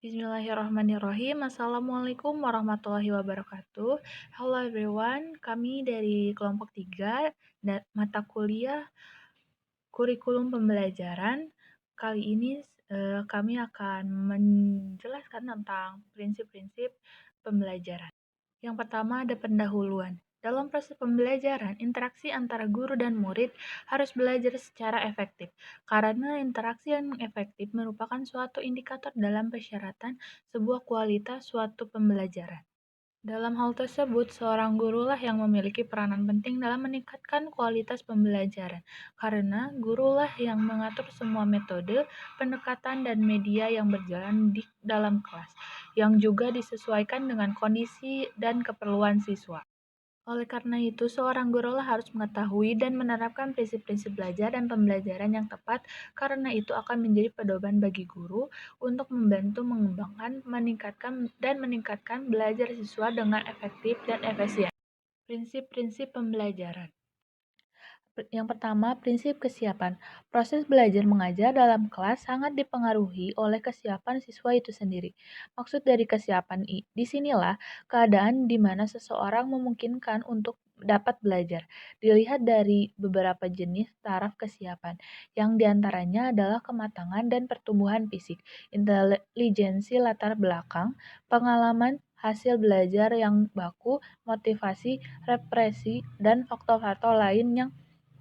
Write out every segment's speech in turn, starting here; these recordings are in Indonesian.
Bismillahirrahmanirrahim. Assalamualaikum warahmatullahi wabarakatuh. Hello everyone, kami dari kelompok 3 dan mata kuliah kurikulum pembelajaran. Kali ini kami akan menjelaskan tentang prinsip-prinsip pembelajaran. Yang pertama ada pendahuluan. Dalam proses pembelajaran, interaksi antara guru dan murid harus belajar secara efektif, karena interaksi yang efektif merupakan suatu indikator dalam persyaratan sebuah kualitas suatu pembelajaran. Dalam hal tersebut, seorang gurulah yang memiliki peranan penting dalam meningkatkan kualitas pembelajaran, karena gurulah yang mengatur semua metode, pendekatan, dan media yang berjalan di dalam kelas, yang juga disesuaikan dengan kondisi dan keperluan siswa. Oleh karena itu, seorang gurulah harus mengetahui dan menerapkan prinsip-prinsip belajar dan pembelajaran yang tepat, karena itu akan menjadi pedoman bagi guru untuk membantu mengembangkan, meningkatkan belajar siswa dengan efektif dan efisien. Prinsip-prinsip pembelajaran. Yang pertama, prinsip kesiapan. Proses belajar mengajar dalam kelas sangat dipengaruhi oleh kesiapan siswa itu sendiri. Maksud dari kesiapan disinilah keadaan di mana seseorang memungkinkan untuk dapat belajar. Dilihat dari beberapa jenis taraf kesiapan, yang diantaranya adalah kematangan dan pertumbuhan fisik, intelijensi latar belakang, pengalaman, hasil belajar yang baku, motivasi, represi, dan faktor-faktor lain yang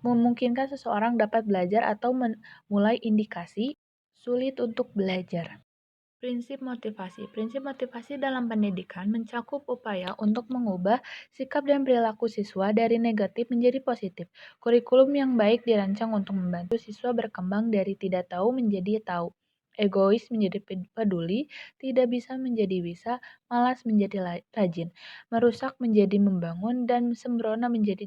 memungkinkan seseorang dapat belajar atau mulai indikasi sulit untuk belajar. Prinsip motivasi. Prinsip motivasi dalam pendidikan mencakup upaya untuk mengubah sikap dan perilaku siswa dari negatif menjadi positif. Kurikulum yang baik dirancang untuk membantu siswa berkembang dari tidak tahu menjadi tahu. Egois menjadi peduli, tidak bisa menjadi bisa, malas menjadi rajin, merusak menjadi membangun, dan sembrono menjadi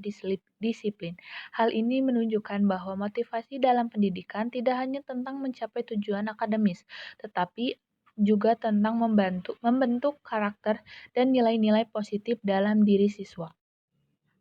disiplin. Hal ini menunjukkan bahwa motivasi dalam pendidikan tidak hanya tentang mencapai tujuan akademis, tetapi juga tentang membentuk karakter dan nilai-nilai positif dalam diri siswa.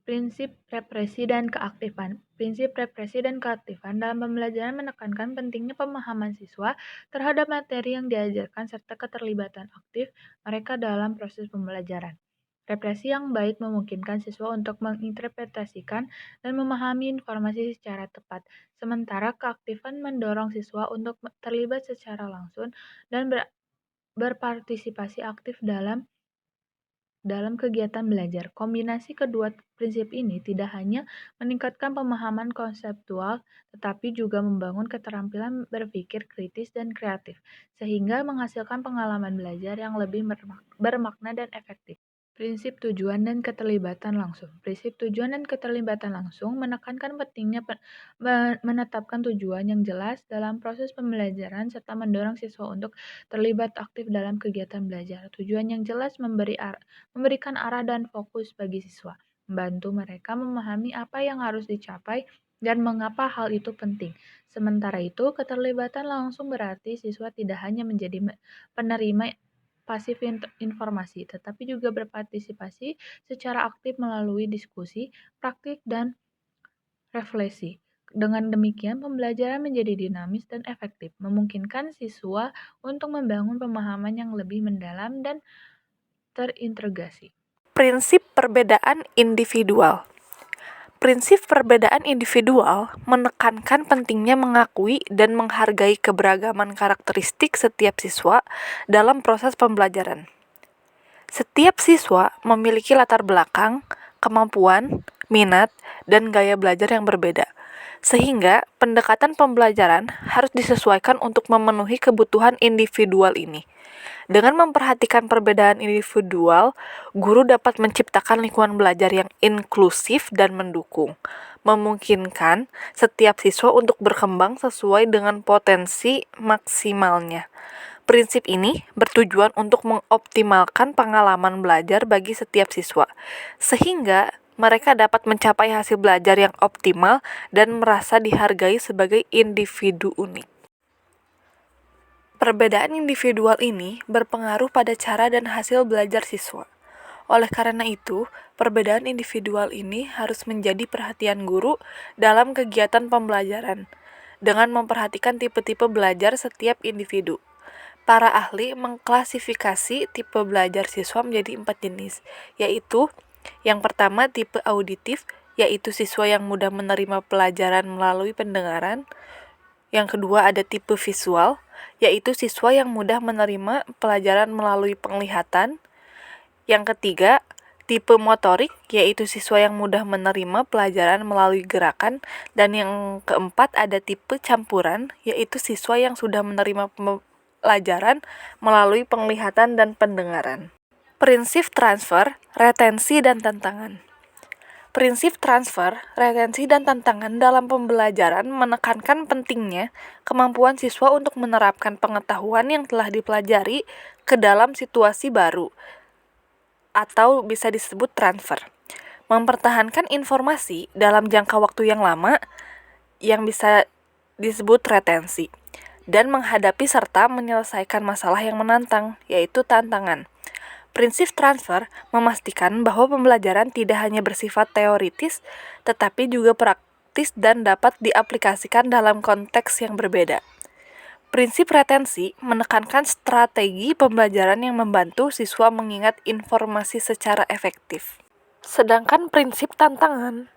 Prinsip represi dan keaktifan. Prinsip represi dan keaktifan dalam pembelajaran menekankan pentingnya pemahaman siswa terhadap materi yang diajarkan serta keterlibatan aktif mereka dalam proses pembelajaran. Represi yang baik memungkinkan siswa untuk menginterpretasikan dan memahami informasi secara tepat, sementara keaktifan mendorong siswa untuk terlibat secara langsung dan berpartisipasi aktif dalam kegiatan belajar. Kombinasi kedua prinsip ini tidak hanya meningkatkan pemahaman konseptual, tetapi juga membangun keterampilan berpikir kritis dan kreatif, sehingga menghasilkan pengalaman belajar yang lebih bermakna dan efektif. Prinsip tujuan dan keterlibatan langsung. Prinsip tujuan dan keterlibatan langsung menekankan pentingnya menetapkan tujuan yang jelas dalam proses pembelajaran serta mendorong siswa untuk terlibat aktif dalam kegiatan belajar. Tujuan yang jelas memberikan arah dan fokus bagi siswa, membantu mereka memahami apa yang harus dicapai dan mengapa hal itu penting. Sementara itu, keterlibatan langsung berarti siswa tidak hanya menjadi penerima pasif informasi, tetapi juga berpartisipasi secara aktif melalui diskusi, praktik, dan refleksi. Dengan demikian, pembelajaran menjadi dinamis dan efektif, memungkinkan siswa untuk membangun pemahaman yang lebih mendalam dan terintegrasi. Prinsip perbedaan individual. Prinsip perbedaan individual menekankan pentingnya mengakui dan menghargai keberagaman karakteristik setiap siswa dalam proses pembelajaran. Setiap siswa memiliki latar belakang, kemampuan, minat, dan gaya belajar yang berbeda, sehingga pendekatan pembelajaran harus disesuaikan untuk memenuhi kebutuhan individual ini. Dengan memperhatikan perbedaan individual, guru dapat menciptakan lingkungan belajar yang inklusif dan mendukung, memungkinkan setiap siswa untuk berkembang sesuai dengan potensi maksimalnya. Prinsip ini bertujuan untuk mengoptimalkan pengalaman belajar bagi setiap siswa, sehingga mereka dapat mencapai hasil belajar yang optimal dan merasa dihargai sebagai individu unik. Perbedaan individual ini berpengaruh pada cara dan hasil belajar siswa. Oleh karena itu, perbedaan individual ini harus menjadi perhatian guru dalam kegiatan pembelajaran, dengan memperhatikan tipe-tipe belajar setiap individu. Para ahli mengklasifikasi tipe belajar siswa menjadi 4 jenis, yaitu yang pertama tipe auditif, yaitu siswa yang mudah menerima pelajaran melalui pendengaran. Yang kedua ada tipe visual, yaitu siswa yang mudah menerima pelajaran melalui penglihatan. Yang ketiga, tipe motorik, yaitu siswa yang mudah menerima pelajaran melalui gerakan. Dan yang keempat ada tipe campuran, yaitu siswa yang sudah menerima pelajaran melalui penglihatan dan pendengaran. Prinsip transfer, retensi, dan tantangan. Prinsip transfer, retensi, dan tantangan dalam pembelajaran menekankan pentingnya kemampuan siswa untuk menerapkan pengetahuan yang telah dipelajari ke dalam situasi baru, atau bisa disebut transfer. Mempertahankan informasi dalam jangka waktu yang lama, yang bisa disebut retensi, dan menghadapi serta menyelesaikan masalah yang menantang, yaitu tantangan. Prinsip transfer memastikan bahwa pembelajaran tidak hanya bersifat teoritis, tetapi juga praktis dan dapat diaplikasikan dalam konteks yang berbeda. Prinsip retensi menekankan strategi pembelajaran yang membantu siswa mengingat informasi secara efektif. Sedangkan prinsip tantangan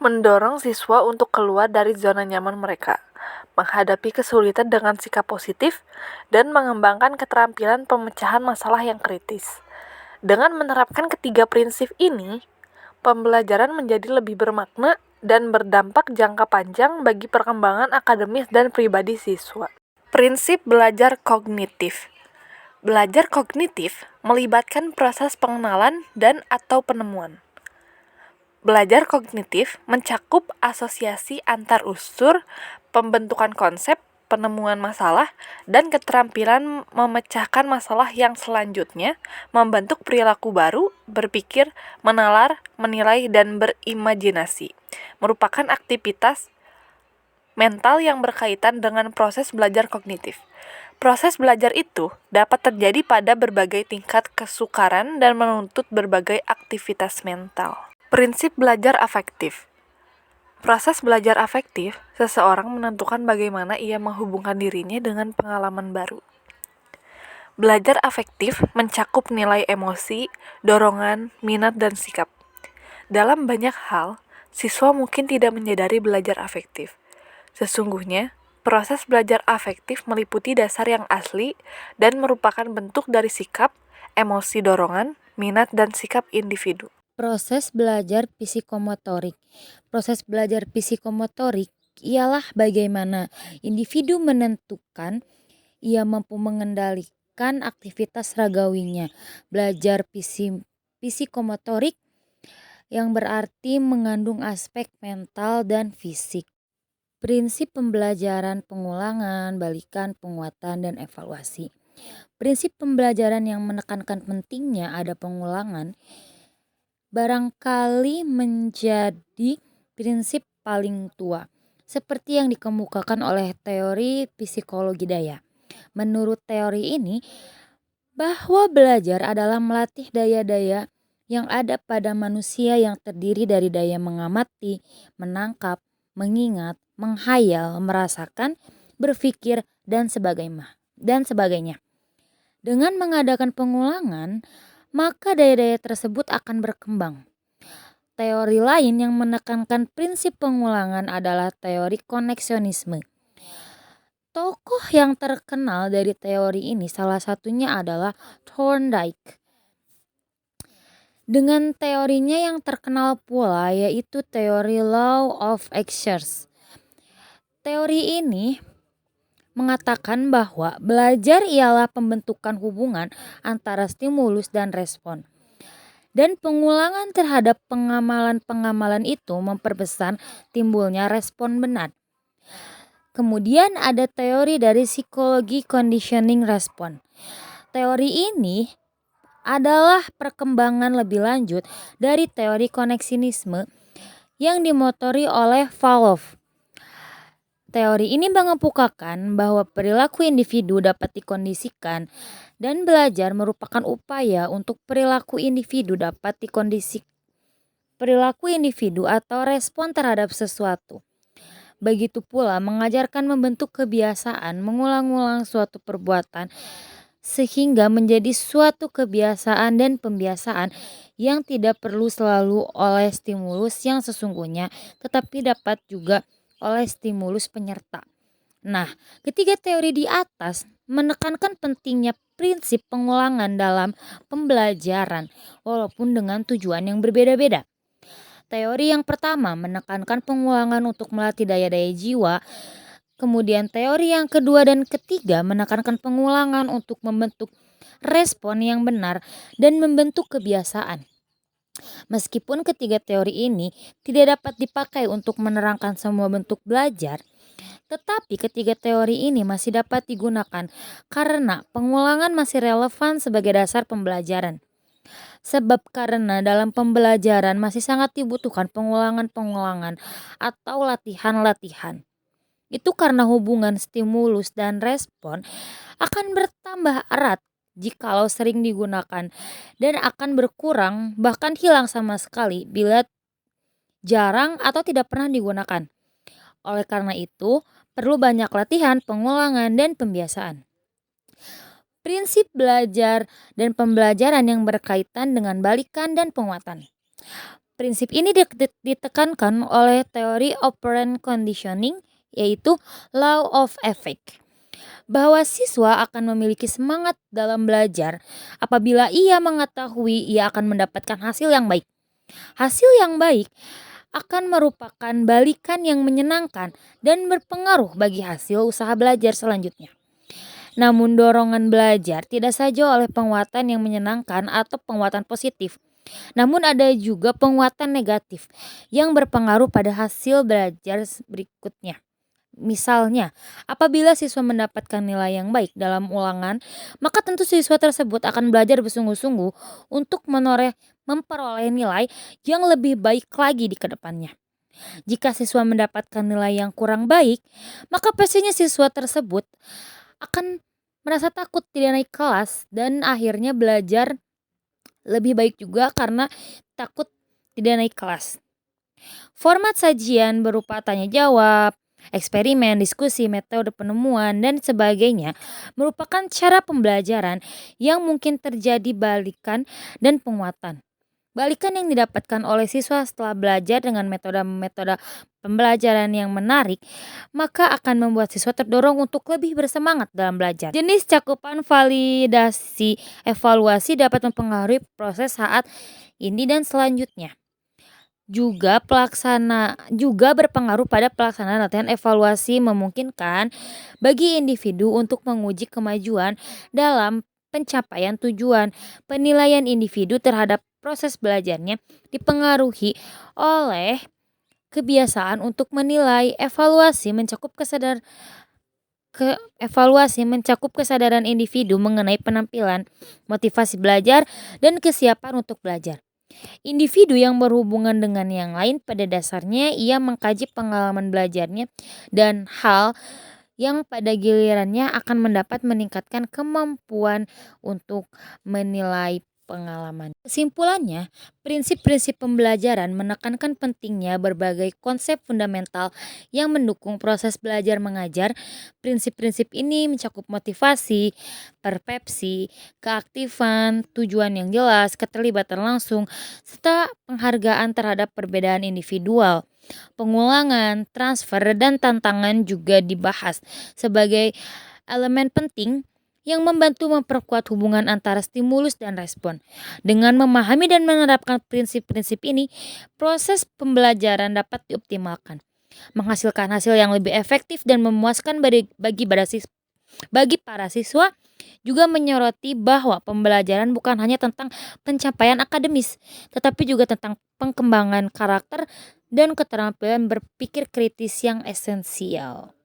mendorong siswa untuk keluar dari zona nyaman mereka, menghadapi kesulitan dengan sikap positif, dan mengembangkan keterampilan pemecahan masalah yang kritis. Dengan menerapkan ketiga prinsip ini, pembelajaran menjadi lebih bermakna dan berdampak jangka panjang bagi perkembangan akademis dan pribadi siswa. Prinsip belajar kognitif. Belajar kognitif melibatkan proses pengenalan dan atau penemuan. Belajar kognitif mencakup asosiasi antar unsur, pembentukan konsep, penemuan masalah, dan keterampilan memecahkan masalah yang selanjutnya membentuk perilaku baru, berpikir, menalar, menilai, dan berimajinasi. Merupakan aktivitas mental yang berkaitan dengan proses belajar kognitif. Proses belajar itu dapat terjadi pada berbagai tingkat kesukaran dan menuntut berbagai aktivitas mental. Prinsip belajar afektif. Proses belajar afektif, seseorang menentukan bagaimana ia menghubungkan dirinya dengan pengalaman baru. Belajar afektif mencakup nilai emosi, dorongan, minat, dan sikap. Dalam banyak hal, siswa mungkin tidak menyadari belajar afektif. Sesungguhnya, proses belajar afektif meliputi dasar yang asli dan merupakan bentuk dari sikap, emosi, dorongan, minat, dan sikap individu. Proses belajar psikomotorik. Proses belajar psikomotorik ialah bagaimana individu menentukan ia mampu mengendalikan aktivitas ragawinya. Belajar psikomotorik yang berarti mengandung aspek mental dan fisik. Prinsip pembelajaran pengulangan, balikan, penguatan, dan evaluasi. Prinsip pembelajaran yang menekankan pentingnya ada pengulangan barangkali menjadi prinsip paling tua, seperti yang dikemukakan oleh teori psikologi daya. Menurut teori ini, bahwa belajar adalah melatih daya-daya yang ada pada manusia yang terdiri dari daya mengamati, menangkap, mengingat, menghayal, merasakan, berpikir, dan sebagainya. Dengan mengadakan pengulangan, maka daya-daya tersebut akan berkembang. Teori lain yang menekankan prinsip pengulangan adalah teori koneksionisme. Tokoh yang terkenal dari teori ini salah satunya adalah Thorndike. Dengan teorinya yang terkenal pula yaitu teori law of actions. Teori ini mengatakan bahwa belajar ialah pembentukan hubungan antara stimulus dan respon. Dan pengulangan terhadap pengamalan-pengamalan itu memperbesar timbulnya respon benar. Kemudian ada teori dari psikologi conditioning response. Teori ini adalah perkembangan lebih lanjut dari teori koneksionisme yang dimotori oleh Pavlov. Teori ini mengemukakan bahwa perilaku individu dapat dikondisikan dan belajar merupakan upaya untuk perilaku individu dapat dikondisikan. Perilaku individu atau respon terhadap sesuatu. Begitu pula mengajarkan membentuk kebiasaan mengulang-ulang suatu perbuatan sehingga menjadi suatu kebiasaan dan pembiasaan yang tidak perlu selalu oleh stimulus yang sesungguhnya, tetapi dapat juga oleh stimulus penyerta. Nah, ketiga teori di atas menekankan pentingnya prinsip pengulangan dalam pembelajaran, walaupun dengan tujuan yang berbeda-beda. Teori yang pertama menekankan pengulangan untuk melatih daya-daya jiwa. Kemudian teori yang kedua dan ketiga menekankan pengulangan untuk membentuk respon yang benar dan membentuk kebiasaan. Meskipun ketiga teori ini tidak dapat dipakai untuk menerangkan semua bentuk belajar, tetapi ketiga teori ini masih dapat digunakan karena pengulangan masih relevan sebagai dasar pembelajaran. Sebab karena dalam pembelajaran masih sangat dibutuhkan pengulangan-pengulangan atau latihan-latihan. Itu karena hubungan stimulus dan respon akan bertambah erat jikalau sering digunakan dan akan berkurang bahkan hilang sama sekali bila jarang atau tidak pernah digunakan. Oleh karena itu, perlu banyak latihan, pengulangan, dan pembiasaan. Prinsip belajar dan pembelajaran yang berkaitan dengan balikan dan penguatan. Prinsip ini ditekankan oleh teori operant conditioning, yaitu law of effect, bahwa siswa akan memiliki semangat dalam belajar apabila ia mengetahui ia akan mendapatkan hasil yang baik. Hasil yang baik akan merupakan balikan yang menyenangkan dan berpengaruh bagi hasil usaha belajar selanjutnya. Namun dorongan belajar tidak saja oleh penguatan yang menyenangkan atau penguatan positif, namun ada juga penguatan negatif yang berpengaruh pada hasil belajar berikutnya. Misalnya, apabila siswa mendapatkan nilai yang baik dalam ulangan, maka tentu siswa tersebut akan belajar bersungguh-sungguh untuk memperoleh nilai yang lebih baik lagi di kedepannya. Jika siswa mendapatkan nilai yang kurang baik, maka pastinya siswa tersebut akan merasa takut tidak naik kelas dan akhirnya belajar lebih baik juga karena takut tidak naik kelas. Format sajian berupa tanya jawab, eksperimen, diskusi, metode penemuan, dan sebagainya merupakan cara pembelajaran yang mungkin terjadi balikan dan penguatan. Balikan yang didapatkan oleh siswa setelah belajar dengan metode-metode pembelajaran yang menarik, maka akan membuat siswa terdorong untuk lebih bersemangat dalam belajar. Jenis cakupan validasi evaluasi dapat mempengaruhi proses saat ini dan selanjutnya. Juga berpengaruh pada pelaksanaan latihan evaluasi memungkinkan bagi individu untuk menguji kemajuan dalam pencapaian tujuan. Penilaian individu terhadap proses belajarnya dipengaruhi oleh kebiasaan untuk menilai. Evaluasi mencakup kesadaran individu mengenai penampilan, motivasi belajar, dan kesiapan untuk belajar. Individu yang berhubungan dengan yang lain pada dasarnya ia mengkaji pengalaman belajarnya dan hal yang pada gilirannya akan mendapat meningkatkan kemampuan untuk menilai pengalaman. Kesimpulannya, prinsip-prinsip pembelajaran menekankan pentingnya berbagai konsep fundamental yang mendukung proses belajar mengajar. Prinsip-prinsip ini mencakup motivasi, persepsi, keaktifan, tujuan yang jelas, keterlibatan langsung, serta penghargaan terhadap perbedaan individual. Pengulangan, transfer, dan tantangan juga dibahas sebagai elemen penting yang membantu memperkuat hubungan antara stimulus dan respon. Dengan memahami dan menerapkan prinsip-prinsip ini, proses pembelajaran dapat dioptimalkan, menghasilkan hasil yang lebih efektif dan memuaskan bagi para siswa. Juga menyoroti bahwa pembelajaran bukan hanya tentang pencapaian akademis, tetapi juga tentang pengembangan karakter dan keterampilan berpikir kritis yang esensial.